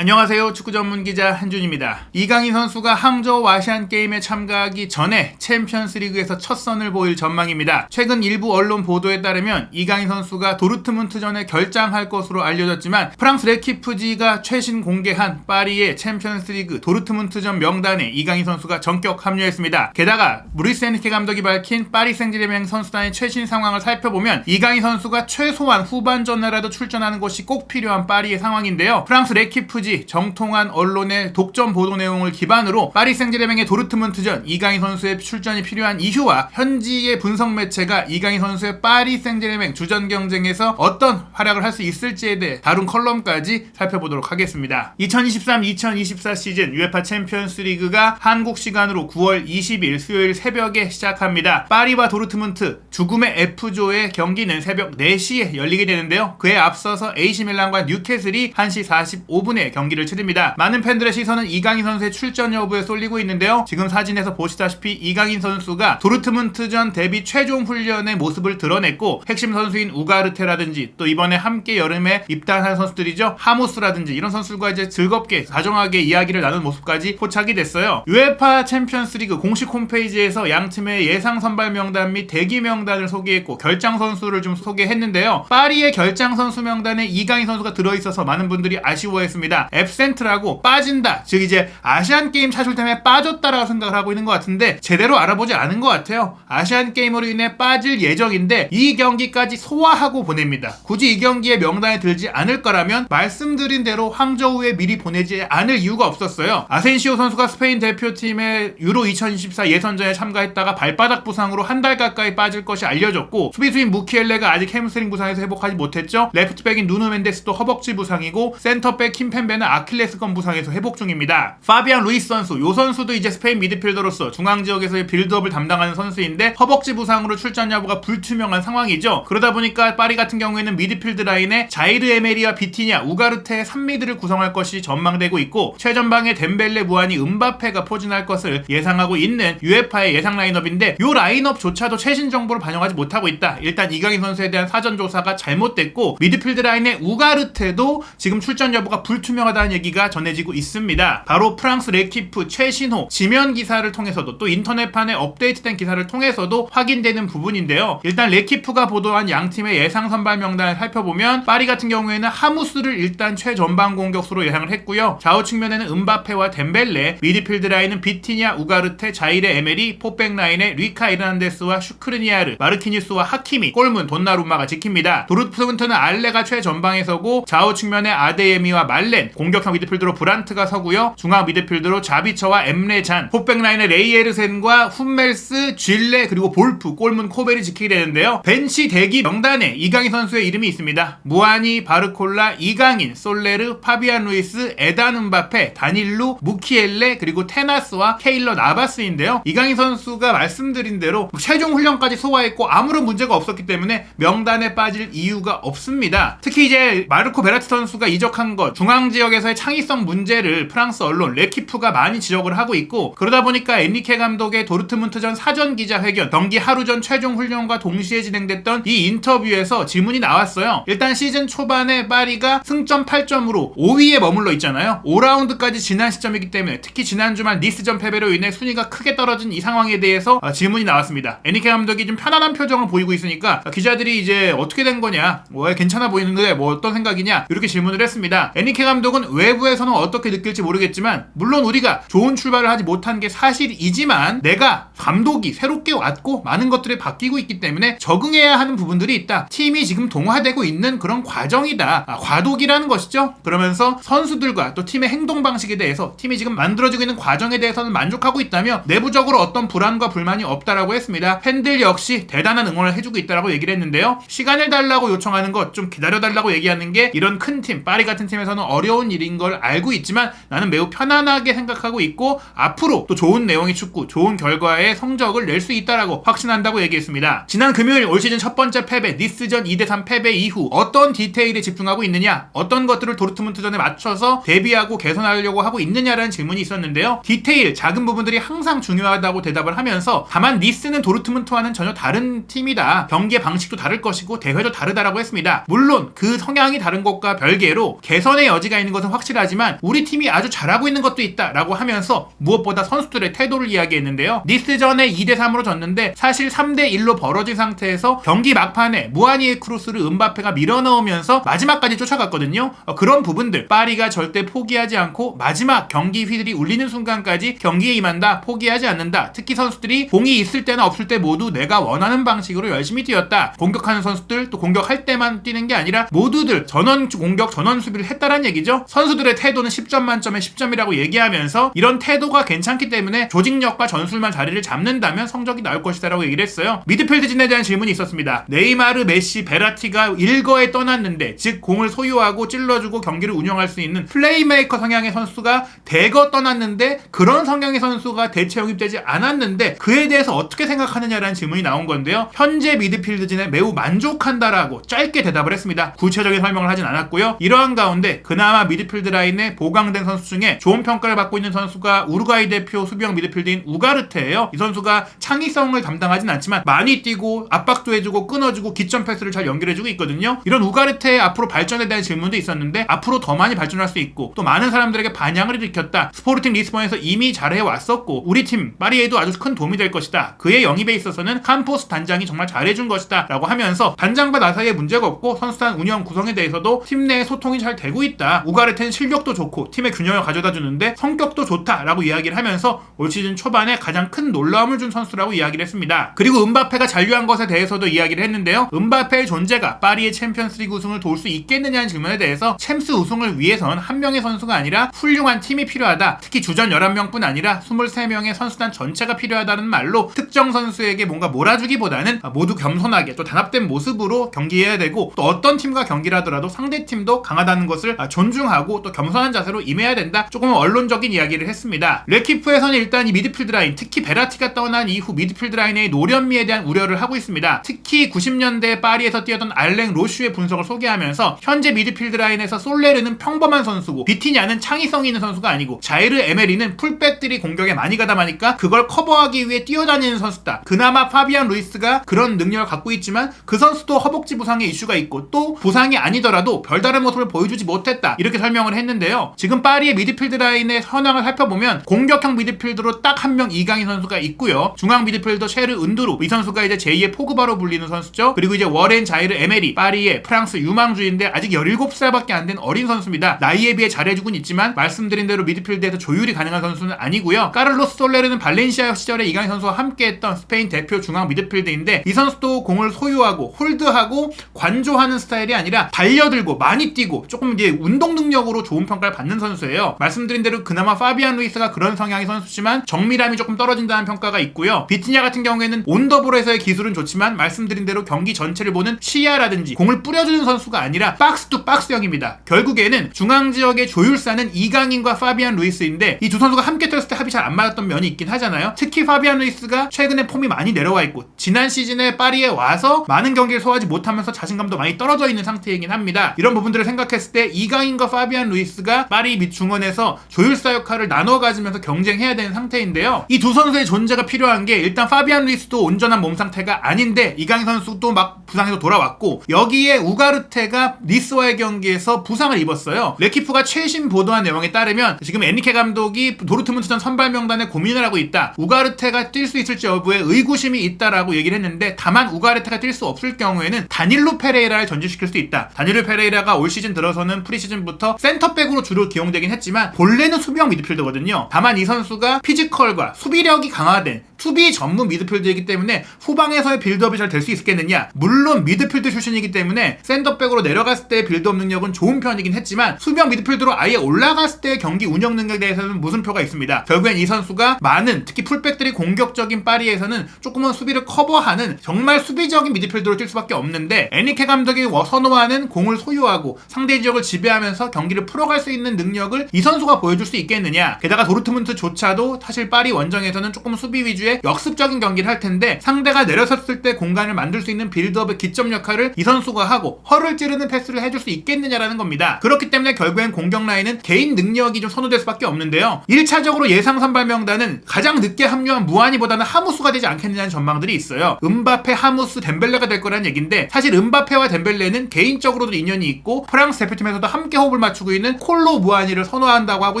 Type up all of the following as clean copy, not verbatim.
안녕하세요. 축구 전문 기자 한준입니다. 이강인 선수가 항저우 아시안게임에 참가하기 전에 챔피언스리그에서 첫 선을 보일 전망입니다. 최근 일부 언론 보도에 따르면 이강인 선수가 도르트문트전에 결장할 것으로 알려졌지만 프랑스 레키프지가 최신 공개한 파리의 챔피언스리그 도르트문트전 명단에 이강인 선수가 전격 합류했습니다. 게다가 루이스 엔리케 감독이 밝힌 파리 생제르맹 선수단의 최신 상황을 살펴보면 이강인 선수가 최소한 후반전에라도 출전하는 것이 꼭 필요한 파리의 상황인데요. 프랑스 레키프지 정통한 언론의 독점 보도 내용을 기반으로 파리 생제르맹의 도르트문트전 이강인 선수의 출전이 필요한 이유와 현지의 분석 매체가 이강인 선수의 파리 생제르맹 주전 경쟁에서 어떤 활약을 할 수 있을지에 대해 다룬 컬럼까지 살펴보도록 하겠습니다. 2023-2024 시즌 UEFA 챔피언스 리그가 한국 시간으로 9월 20일 수요일 새벽에 시작합니다. 파리와 도르트문트 죽음의 F조의 경기는 새벽 4시에 열리게 되는데요. 그에 앞서서 AC 밀란과 뉴캐슬이 1시 45분에 경기를 치릅니다. 많은 팬들의 시선은 이강인 선수의 출전 여부에 쏠리고 있는데요. 지금 사진에서 보시다시피 이강인 선수가 도르트문트전 데뷔 최종 훈련의 모습을 드러냈고 핵심 선수인 우가르테라든지 또 이번에 함께 여름에 입단한 선수들이죠. 하모스라든지 이런 선수들과 이제 즐겁게 다정하게 이야기를 나눈 모습까지 포착이 됐어요. UEFA 챔피언스리그 공식 홈페이지에서 양 팀의 예상 선발 명단 및 대기 명단을 소개했고 결장 선수를 좀 소개했는데요. 파리의 결장 선수 명단에 이강인 선수가 들어있어서 많은 분들이 아쉬워했습니다. 앱센트라고 빠진다, 즉 이제 아시안게임 차출 때문에 빠졌다라고 생각을 하고 있는 것 같은데 제대로 알아보지 않은 것 같아요. 아시안게임으로 인해 빠질 예정인데 이 경기까지 소화하고 보냅니다. 굳이 이 경기에 명단에 들지 않을 거라면 말씀드린 대로 항저우에 미리 보내지 않을 이유가 없었어요. 아센시오 선수가 스페인 대표팀의 유로 2024 예선전에 참가했다가 발바닥 부상으로 한 달 가까이 빠질 것이 알려졌고 수비수인 무키엘레가 아직 햄스트링 부상에서 회복하지 못했죠. 레프트백인 누누 멘데스도 허벅지 부상이고 센터백 킴펜베는 아킬레스건 부상에서 회복 중입니다. 파비안 루이스 선수, 요 선수도 이제 스페인 미드필더로서 중앙 지역에서의 빌드업을 담당하는 선수인데 허벅지 부상으로 출전 여부가 불투명한 상황이죠. 그러다 보니까 파리 같은 경우에는 미드필드 라인에 자이르 에메리와 비티냐, 우가르테의 3미드를 구성할 것이 전망되고 있고 최전방에 덴벨레, 무아니, 음바페가 포진할 것을 예상하고 있는 UEFA의 예상 라인업인데 요 라인업조차도 최신 정보를 반영하지 못하고 있다. 일단 이강인 선수에 대한 사전 조사가 잘못됐고 미드필드 라인의 우가르테도 지금 출전 여부가 불투명하다는 얘기가 전해지고 있습니다. 바로 프랑스 레키프 최신호 지면 기사를 통해서도 또 인터넷판에 업데이트된 기사를 통해서도 확인되는 부분인데요. 일단 레키프가 보도한 양팀의 예상 선발 명단을 살펴보면 파리 같은 경우에는 하무스를 일단 최전방 공격수로 예상을 했고요. 좌우 측면에는 음바페와 덴벨레, 미드필드 라인은 비티냐, 우가르테, 자이레 에메리, 포백 라인에 리카 이르난데스와 슈크르니아르, 마르키니스와 하키미, 골문 돈나룸마가 지킵니다. 도르트문트는 알레가 최전방에 서고 좌우 측면에 아데예미와 말렌, 공격형 미드필더로 브란트가 서고요. 중앙 미드필더로 자비처와 엠레잔, 포백 라인에 레이에르센과 훈멜스, 쥘레 그리고 볼프, 골문 코벨이 지키게 되는데요. 벤치 대기 명단에 이강인 선수의 이름이 있습니다. 무아니, 바르콜라, 이강인, 솔레르, 파비안 루이스, 에단 음바페, 다닐루, 무키엘레 그리고 테나스와 케일러 나바스인데요. 이강인 선수가 말씀드린 대로 최종 훈련까지 소화했고 아무런 문제가 없었기 때문에 명단에 빠질 이유가 없습니다. 특히 이제 마르코 베라티 선수가 이적한 것, 중앙 지역에서의 창의성 문제를 프랑스 언론 레키프가 많이 지적을 하고 있고 그러다 보니까 엔리케 감독의 도르트문트전 사전 기자회견 경기 하루 전 최종 훈련과 동시에 진행됐던 이 인터뷰에서 질문이 나왔어요. 일단 시즌 초반에 파리가 승점 8점으로 5위에 머물러 있잖아요. 5라운드까지 지난 시점이기 때문에 특히 지난 주말 니스전 패배로 인해 순위가 크게 떨어진 이 상황에 대해서 질문이 나왔습니다. 엔리케 감독이 좀 편안한 표정을 보이고 있으니까 기자들이 이제 어떻게 된 거냐, 뭐 괜찮아 보이는데 뭐 어떤 생각이냐 이렇게 질문을 했습니다. 엔리케 감독은 외부에서는 어떻게 느낄지 모르겠지만 물론 우리가 좋은 출발을 하지 못한 게 사실이지만 내가 감독이 새롭게 왔고 많은 것들이 바뀌고 있기 때문에 적응해야 하는 부분들이 있다. 팀이 지금 동화되고 있는 그런 과정이다. 과도기라는 것이죠. 그러면서 선수들과 또 팀의 행동 방식에 대해서 팀이 지금 만들어지고 있는 과정에 대해서는 만족하고 있다며 내부적으로 어떤 불안과 불만이 없다라고 했습니다. 팬들 역시 대단한 응원을 해주고 있다라고 얘기를 했는데요. 시간을 달라고 요청하는 것, 좀 기다려달라고 얘기하는 게 이런 큰 팀, 파리 같은 팀에서는 어려운 일인 걸 알고 있지만 나는 매우 편안하게 생각하고 있고 앞으로 또 좋은 내용의 축구, 좋은 결과의 성적을 낼 수 있다라고 확신한다고 얘기했습니다. 지난 금요일 올 시즌 첫 번째 패배, 니스전 2대3 패배 이후 어떤 디테일에 집중하고 있느냐, 어떤 것들을 도르트문트전에 맞춰서 대비하고 개선하려고 하고 있느냐라는 질문이 있었는데요. 디테일, 작은 부분들이 항상 중요하다고 대답을 하면서 다만 니스는 도르트문트와는 전혀 다른 팀이다. 경기의 방식도 다를 것이고 대회도 다르다라고 했습니다. 물론 그 성향이 다른 것과 별개로 개선의 여지가 있는 있는 것은 확실하지만 우리 팀이 아주 잘하고 있는 것도 있다 라고 하면서 무엇보다 선수들의 태도를 이야기했는데요. 니스전에 2대3으로 졌는데 사실 3대1로 벌어진 상태에서 경기 막판에 무아니의 크로스를 음바페가 밀어넣으면서 마지막까지 쫓아갔거든요. 그런 부분들 파리가 절대 포기하지 않고 마지막 경기 휘들이 울리는 순간까지 경기에 임한다, 포기하지 않는다. 특히 선수들이 공이 있을 때나 없을 때 모두 내가 원하는 방식으로 열심히 뛰었다. 공격하는 선수들 또 공격할 때만 뛰는 게 아니라 모두들 전원 공격 전원 수비를 했다란 얘기죠. 선수들의 태도는 10점 만점에 10점이라고 얘기하면서 이런 태도가 괜찮기 때문에 조직력과 전술만 자리를 잡는다면 성적이 나올 것이다 라고 얘기를 했어요. 미드필드진에 대한 질문이 있었습니다. 네이마르, 메시, 베라티가 일거에 떠났는데 즉 공을 소유하고 찔러주고 경기를 운영할 수 있는 플레이메이커 성향의 선수가 대거 떠났는데 그런 성향의 선수가 대체 영입되지 않았는데 그에 대해서 어떻게 생각하느냐라는 질문이 나온 건데요. 현재 미드필드진에 매우 만족한다라고 짧게 대답을 했습니다. 구체적인 설명을 하진 않았고요. 이러한 가운데 그나마 미드필드 라인에 보강된 선수 중에 좋은 평가를 받고 있는 선수가 우루과이 대표 수비형 미드필드인 우가르테예요. 이 선수가 창의성을 담당하진 않지만 많이 뛰고 압박도 해주고 끊어주고 기점 패스를 잘 연결해주고 있거든요. 이런 우가르테의 앞으로 발전에 대한 질문도 있었는데 앞으로 더 많이 발전할 수 있고 또 많은 사람들에게 반향을 일으켰다. 스포르팅 리스본에서 이미 잘해왔었고 우리 팀 파리에도 아주 큰 도움이 될 것이다. 그의 영입에 있어서는 캄포스 단장이 정말 잘해준 것이다 라고 하면서 단장과 나 사이에 문제가 없고 선수단 운영 구성에 대해서도 팀 내 소통이 잘 되고 있다. 우가르테는 실력도 좋고 팀의 균형을 가져다 주는데 성격도 좋다 라고 이야기를 하면서 올 시즌 초반에 가장 큰 놀라움을 준 선수라고 이야기를 했습니다. 그리고 음바페가 잔류한 것에 대해서도 이야기를 했는데요. 음바페의 존재가 파리의 챔피언스리그 우승을 도울 수 있겠느냐는 질문에 대해서 챔스 우승을 위해선 한 명의 선수가 아니라 훌륭한 팀이 필요하다. 특히 주전 11명뿐 아니라 23명의 선수단 전체가 필요하다는 말로 특정 선수에게 뭔가 몰아주기보다는 모두 겸손하게 또 단합된 모습으로 경기해야 되고 또 어떤 팀과 경기를 하더라도 상대팀도 강하다는 것을 존중하고 또 겸손한 자세로 임해야 된다. 조금 언론적인 이야기를 했습니다. 레키프에서는 일단 이 미드필드 라인 특히 베라티가 떠난 이후 미드필드 라인의 노련미에 대한 우려를 하고 있습니다. 특히 90년대 파리에서 뛰었던 알랭 로슈의 분석을 소개하면서 현재 미드필드 라인에서 솔레르는 평범한 선수고 비티냐는 창의성이 있는 선수가 아니고 자이르 에메리는 풀백들이 공격에 많이 가다 보니까 그걸 커버하기 위해 뛰어다니는 선수다. 그나마 파비안 루이스가 그런 능력을 갖고 있지만 그 선수도 허벅지 부상의 이슈가 있고 또 부상이 아니더라도 별다른 모습을 보여주지 못했다. 이렇게 설명을 했는데요. 지금 파리의 미드필드 라인의 현황을 살펴보면 공격형 미드필드로 딱 한 명 이강인 선수가 있고요. 중앙 미드필더 셰르 은두루 이 선수가 이제 제2의 포그바로 불리는 선수죠. 그리고 이제 워렌 자이르 에메리 파리의 프랑스 유망주인데 아직 17살밖에 안 된 어린 선수입니다. 나이에 비해 잘해주곤 있지만 말씀드린 대로 미드필드에서 조율이 가능한 선수는 아니고요. 까를로스 솔레르는 발렌시아 시절에 이강인 선수와 함께했던 스페인 대표 중앙 미드필드인데 이 선수도 공을 소유하고 홀드하고 관조하는 스타일이 아니라 달려들고 많이 뛰고 조금 이제 운동 능력으로 좋은 평가를 받는 선수예요. 말씀드린 대로 그나마 파비안 루이스가 그런 성향의 선수지만 정밀함이 조금 떨어진다는 평가가 있고요. 비티냐 같은 경우에는 온더볼에서의 기술은 좋지만 말씀드린 대로 경기 전체를 보는 시야라든지 공을 뿌려주는 선수가 아니라 박스 투 박스형입니다. 결국에는 중앙 지역의 조율사는 이강인과 파비안 루이스인데 이 두 선수가 함께 뛰었을 때 합이 잘 안 맞았던 면이 있긴 하잖아요. 특히 파비안 루이스가 최근에 폼이 많이 내려와 있고 지난 시즌에 파리에 와서 많은 경기를 소화하지 못하면서 자신감도 많이 떨어져 있는 상태이긴 합니다. 이런 부분들을 생각했을 때 이강인과 파비안 루이스가 파리 및 중원에서 조율사 역할을 나눠 가지면서 경쟁해야 되는 상태인데요. 이 두 선수의 존재가 필요한 게 일단 파비안 루이스도 온전한 몸 상태가 아닌데 이강인 선수도 막 부상해서 돌아왔고 여기에 우가르테가 니스와의 경기에서 부상을 입었어요. 레키프가 최신 보도한 내용에 따르면 지금 에니케 감독이 도르트문트전 선발 명단에 고민을 하고 있다. 우가르테가 뛸 수 있을지 여부에 의구심이 있다라고 얘기를 했는데 다만 우가르테가 뛸 수 없을 경우에는 다닐로 페레이라를 전진시킬 수 있다. 다닐로 페레이라가 올 시즌 들어서는 프리시즌부터 센터백으로 주로 기용되긴 했지만 본래는 수비형 미드필더거든요. 다만 이 선수가 피지컬과 수비력이 강화된 수비 전문 미드필더이기 때문에 후방에서의 빌드업이 잘 될 수 있겠느냐. 물론 미드필드 출신이기 때문에 센터백으로 내려갔을 때의 빌드업 능력은 좋은 편이긴 했지만 수비형 미드필더로 아예 올라갔을 때의 경기 운영 능력에 대해서는 무슨표가 있습니다. 결국엔 이 선수가 많은 특히 풀백들이 공격적인 파리에서는 조금은 수비를 커버하는 정말 수비적인 미드필더로 뛸 수밖에 없는데 에니케 감독이 선호하는 공을 소유하고 상대 지역을 지배하면서 경기를 풀어갈 수 있는 능력을 이 선수가 보여줄 수 있겠느냐. 게다가 도르트문트조차도 사실 파리 원정에서는 조금 수비 위주의 선수의 역습적인 경기를 할 텐데 상대가 내려섰을 때 공간을 만들 수 있는 빌드업의 기점 역할을 이 선수가 하고 허를 찌르는 패스를 해줄 수 있겠느냐라는 겁니다. 그렇기 때문에 결국엔 공격 라인은 개인 능력이 좀 선호될 수밖에 없는데요. 1차적으로 예상 선발 명단은 가장 늦게 합류한 무아니보다는 하무스가 되지 않겠느냐는 전망들이 있어요. 음바페, 하무스, 덴벨레가 될 거라는 얘기인데 사실 음바페와 덴벨레는 개인적으로도 인연이 있고 프랑스 대표팀에서도 함께 호흡을 맞추고 있는 콜로 무아니를 선호한다고 하고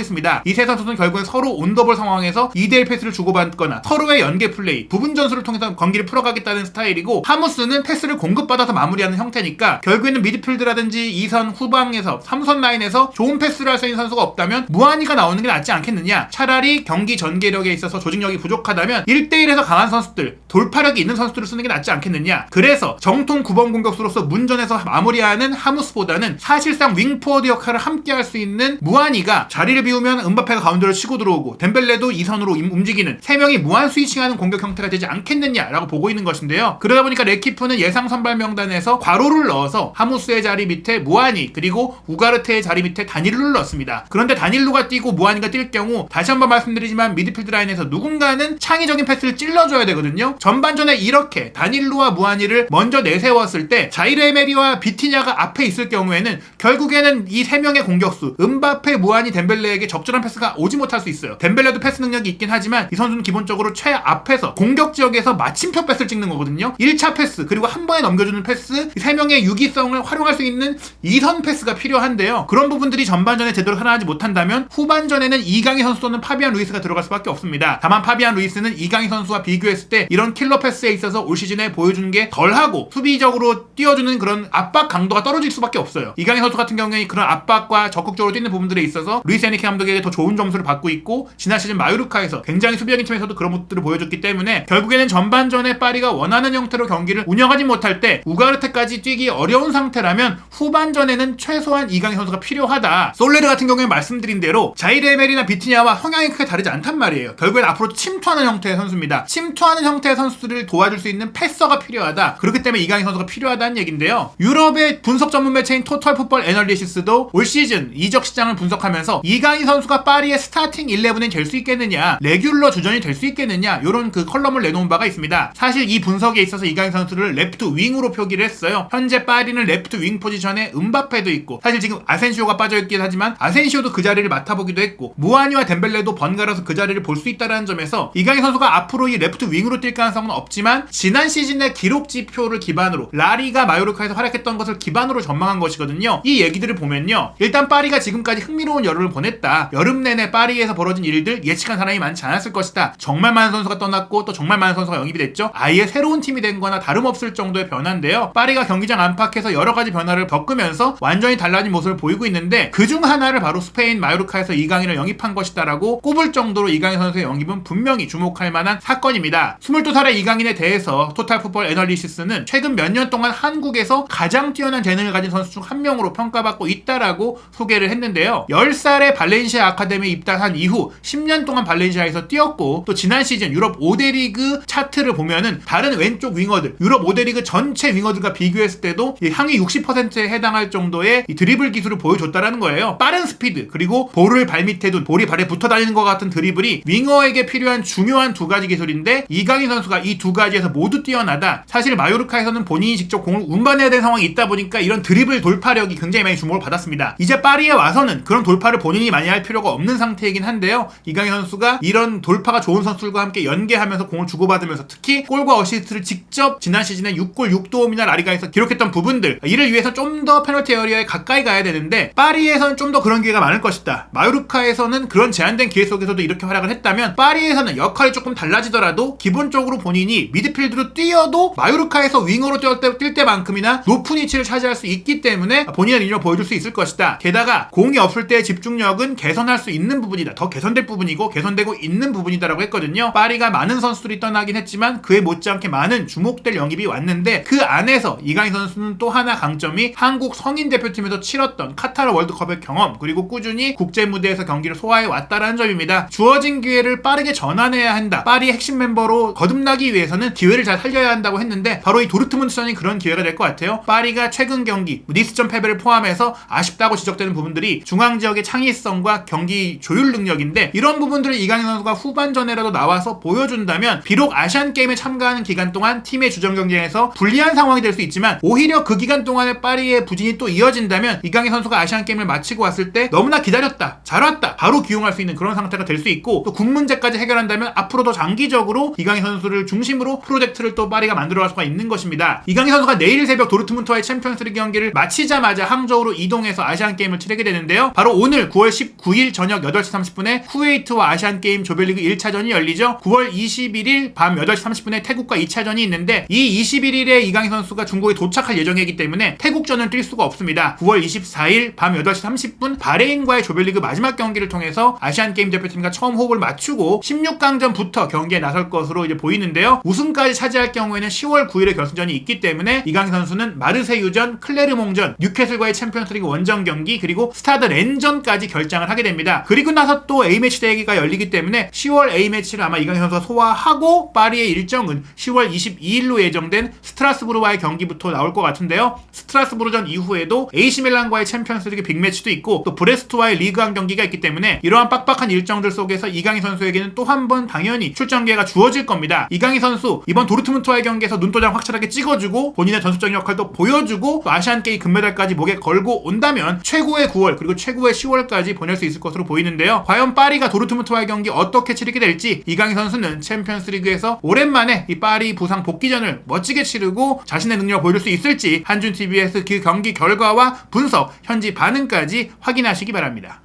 있습니다. 이 세 선수는 결국엔 서로 온더볼 상황에서 2대1 패스를 주고받거나 서로의 연계 플레이, 부분 전술을 통해서 경기를 풀어가겠다는 스타일이고 하무스는 패스를 공급받아서 마무리하는 형태니까 결국에는 미드필드라든지 2선 후방에서 3선 라인에서 좋은 패스를 할 수 있는 선수가 없다면 무아니가 나오는 게 낫지 않겠느냐. 차라리 경기 전개력에 있어서 조직력이 부족하다면 1대1에서 강한 선수들, 돌파력이 있는 선수들을 쓰는 게 낫지 않겠느냐. 그래서 정통 9번 공격수로서 문전에서 마무리하는 하무스보다는 사실상 윙포워드 역할을 함께 할 수 있는 무아니가 자리를 비우면 음바페가 가운데로 치고 들어오고 덴벨레도 2선으로 움직이는 3명이 무한 스위칭하는 공격 형태가 되지 않겠느냐라고 보고 있는 것인데요. 그러다 보니까 레키프는 예상 선발 명단에서 괄호를 넣어서 하무스의 자리 밑에 무아니 그리고 우가르테의 자리 밑에 다닐루를 넣었습니다. 그런데 다닐루가 뛰고 무아니가 뛸 경우 다시 한번 말씀드리지만 미드필드 라인에서 누군가는 창의적인 패스를 찔러줘야 되거든요. 전반전에 이렇게 다닐루와 무아니를 먼저 내세웠을 때 자이르 에메리와 비티냐가 앞에 있을 경우에는 결국에는 이 3명의 공격수 음바페, 무아니, 덴벨레에게 적절한 패스가 오지 못할 수 있어요. 덴벨레도 패스 능력이 있긴 하지만 이 선수는 기본적으로 최앞에서 공격 지역에서 마침표 패스를 찍는 거거든요. 1차 패스 그리고 한 번에 넘겨주는 패스, 이 3명의 유기성을 활용할 수 있는 2선 패스가 필요한데요. 그런 부분들이 전반전에 제대로 살아나지 못한다면 후반전에는 이강인 선수 또는 파비안 루이스가 들어갈 수밖에 없습니다. 다만 파비안 루이스는 이강인 선수와 비교했을 때 이런 킬러 패스에 있어서 올 시즌에 보여준 게 덜하고 수비적으로 띄워주는 그런 압박 강도가 떨어질 수밖에 없어요. 이강인 선수 같은 경우에 그런 압박과 적극적으로 뛰는 부분들에 있어서 루이스 에니케 감독에게 더 좋은 점수를 받고 있고 지난 시즌 마요르카에서 굉장히 수비적인 팀에서도 그런 모습들을 보여줬기 때문에 결국에는 전반전에 파리가 원하는 형태로 경기를 운영하지 못할 때 우가르테까지 뛰기 어려운 상태라면 후반전에는 최소한 이강인 선수가 필요하다. 솔레르 같은 경우에 말씀드린 대로 자이르 에메리나 비티냐와 성향이 크게 다르지 않단 말이에요. 결국엔 앞으로 침투하는 형태의 선수입니다. 침투하는 형태의 선수들을 도와줄 수 있는 패서가 필요하다. 그렇기 때문에 이강인 선수가 필요하다는 얘긴데요. 유럽의 분석 전문 매체인 토탈 풋볼 애널리시스도 올 시즌 이적 시장을 분석하면서 이강인 선수가 파리의 스타팅 11에 될 수 있겠느냐, 레귤러 주전이 될 수 있겠느냐 이런 그 컬럼을 내놓은 바가 있습니다. 사실 이 분석에 있어서 이강인 선수를 레프트 윙으로 표기를 했어요. 현재 파리는 레프트 윙 포지션에 음바페도 있고 사실 지금 아센시오가 빠져있긴 하지만 아센시오도 그 자리를 맡아보기도 했고 무아니와 덴벨레도 번갈아서 그 자리를 볼 수 있다는 점에서 이강인 선수가 앞으로 이 레프트 윙으로 뛸 가능성은 없지만 지난 시즌의 기록 지표를 기반으로 라리가 마요르카에서 활약했던 것을 기반으로 전망한 것이거든요. 이 얘기들을 보면요. 일단 파리가 지금까지 흥미로운 여름을 보냈다. 여름 내내 파리에서 벌어진 일들 예측한 사람이 많지 않았을 것이다. 정말 많은 선수가 떠났고 또 정말 많은 선수가 영입이 됐죠. 아예 새로운 팀이 된 거나 다름없을 정도의 변화인데요. 파리가 경기장 안팎에서 여러 가지 변화를 겪으면서 완전히 달라진 모습을 보이고 있는데 그중 하나를 바로 스페인 마요르카에서 이강인을 영입한 것이다라고 꼽을 정도로 이강인 선수의 영입은 분명히 주목할 만한 사건입니다. 22살의 이강인에 대해서 토탈 풋볼 애널리시스는 최근 몇 년 동안 한국에서 가장 뛰어난 재능을 가진 선수 중 한 명으로 평가받고 있다라고 소개를 했는데요. 10살에 발렌시아 아카데미에 입단한 이후 10년 동안 발렌시아에서 뛰었고 또 지난 시즌 유럽 5대 리그 차트를 보면은 다른 왼쪽 윙어들 유럽 5대 리그 전체 윙어들과 비교했을 때도 상위 60%에 해당할 정도의 이 드리블 기술을 보여줬다라는 거예요. 빠른 스피드 그리고 볼을 발밑에 둔 볼이 발에 붙어 다니는 것 같은 드리블이 윙어에게 필요한 중요한 두 가지 기술인데 이강인 선수가 이 두 가지에서 모두 뛰어나다. 사실 마요르카에서는 본인이 직접 공을 운반해야 되는 상황이 있다 보니까 이런 드리블 돌파력이 굉장히 많이 주목을 받았습니다. 이제 파리에 와서는 그런 돌파를 본인이 많이 할 필요가 없는 상태이긴 한데요. 이강인 선수가 이런 돌파가 좋은 선수들과 함께 연계하면서 공을 주고받으면서 특히 골과 어시스트를 직접 지난 시즌에 6골 6도움이나 라리가에서 기록했던 부분들 이를 위해서 좀 더 페널티 에리어에 가까이 가야 되는데 파리에서는 좀 더 그런 기회가 많을 것이다. 마요르카에서는 그런 제한된 기회 속에서도 이렇게 활약을 했다면 파리에서는 역할이 조금 달라지더라도 기본적으로 본인이 미드필드로 뛰어도 마요르카에서 윙어로 뛸 때만큼이나 높은 위치를 차지할 수 있기 때문에 본인의 능력을 보여줄 수 있을 것이다. 게다가 공이 없을 때의 집중력은 개선할 수 있는 부분이다. 더 개선될 부분이고 개선되고 있는 부분이다라고 했거든요. 파리가 많은 선수들이 떠나긴 했지만 그에 못지않게 많은 주목될 영입이 왔는데 그 안에서 이강인 선수는 또 하나 강점이 한국 성인 대표팀에서 치렀던 카타르 월드컵의 경험 그리고 꾸준히 국제 무대에서 경기를 소화해 왔다라는 점입니다. 주어진 기회를 빠르게 전환해야 한다. 파리의 핵심 멤버로 거듭나기 위해서는 기회를 잘 살려야 한다고 했는데 바로 이 도르트문트전이 그런 기회가 될 것 같아요. 파리가 최근 경기 니스전 패배를 포함해서 아쉽다고 지적되는 부분들이 중앙지역의 창의성과 경기 조율 능력인데 이런 부분들을 이강인 선수가 후반전에라도 나와서 선수로서 보여준다면 비록 아시안게임에 참가하는 기간 동안 팀의 주전 경쟁에서 불리한 상황이 될 수 있지만 오히려 그 기간 동안에 파리의 부진이 또 이어진다면 이강인 선수가 아시안게임을 마치고 왔을 때 너무나 기다렸다, 잘 왔다, 바로 기용할 수 있는 그런 상태가 될 수 있고 또 군 문제까지 해결한다면 앞으로 더 장기적으로 이강인 선수를 중심으로 프로젝트를 또 파리가 만들어갈 수가 있는 것입니다. 이강인 선수가 내일 새벽 도르트문트와의 챔피언스리그 경기를 마치자마자 항저우로 이동해서 아시안게임을 치르게 되는데요. 바로 오늘 9월 19일 저녁 8시 30분에 쿠웨이트와 아시안게임 조별리그 1차전이 열리죠. 9월 21일 밤 8시 30분에 태국과 2차전이 있는데 이 21일에 이강인 선수가 중국에 도착할 예정이기 때문에 태국전을 뛸 수가 없습니다. 9월 24일 밤 8시 30분 바레인과의 조별리그 마지막 경기를 통해서 아시안게임 대표팀과 처음 호흡을 맞추고 16강전부터 경기에 나설 것으로 이제 보이는데요. 우승까지 차지할 경우에는 10월 9일에 결승전이 있기 때문에 이강인 선수는 마르세유전, 클레르몽전, 뉴캐슬과의 챔피언스리그 원정 경기 그리고 스타드 렌전까지 결장을 하게 됩니다. 그리고 나서 또 A매치 대회가 열리기 때문에 10월 A매치를 아마 이강인 선수가 소화하고 파리의 일정은 10월 22일로 예정된 스트라스부르와의 경기부터 나올 것 같은데요. 스트라스부르전 이후에도 AC밀란과의 챔피언스리그 빅매치도 있고 또 브레스트와의 리그왕 경기가 있기 때문에 이러한 빡빡한 일정들 속에서 이강인 선수에게는 또 한 번 당연히 출전 기회가 주어질 겁니다. 이강인 선수 이번 도르트문트와의 경기에서 눈도장 확실하게 찍어주고 본인의 전술적인 역할도 보여주고 또 아시안게임 금메달까지 목에 걸고 온다면 최고의 9월 그리고 최고의 10월까지 보낼 수 있을 것으로 보이는데요. 과연 파리가 도르트문트와의 경기 어떻게 치르게 될지 이강인 선수는 챔피언스리그에서 오랜만에 이 파리 부상 복귀전을 멋지게 치르고 자신의 능력을 보여줄 수 있을지 한준TV에서 그 경기 결과와 분석, 현지 반응까지 확인하시기 바랍니다.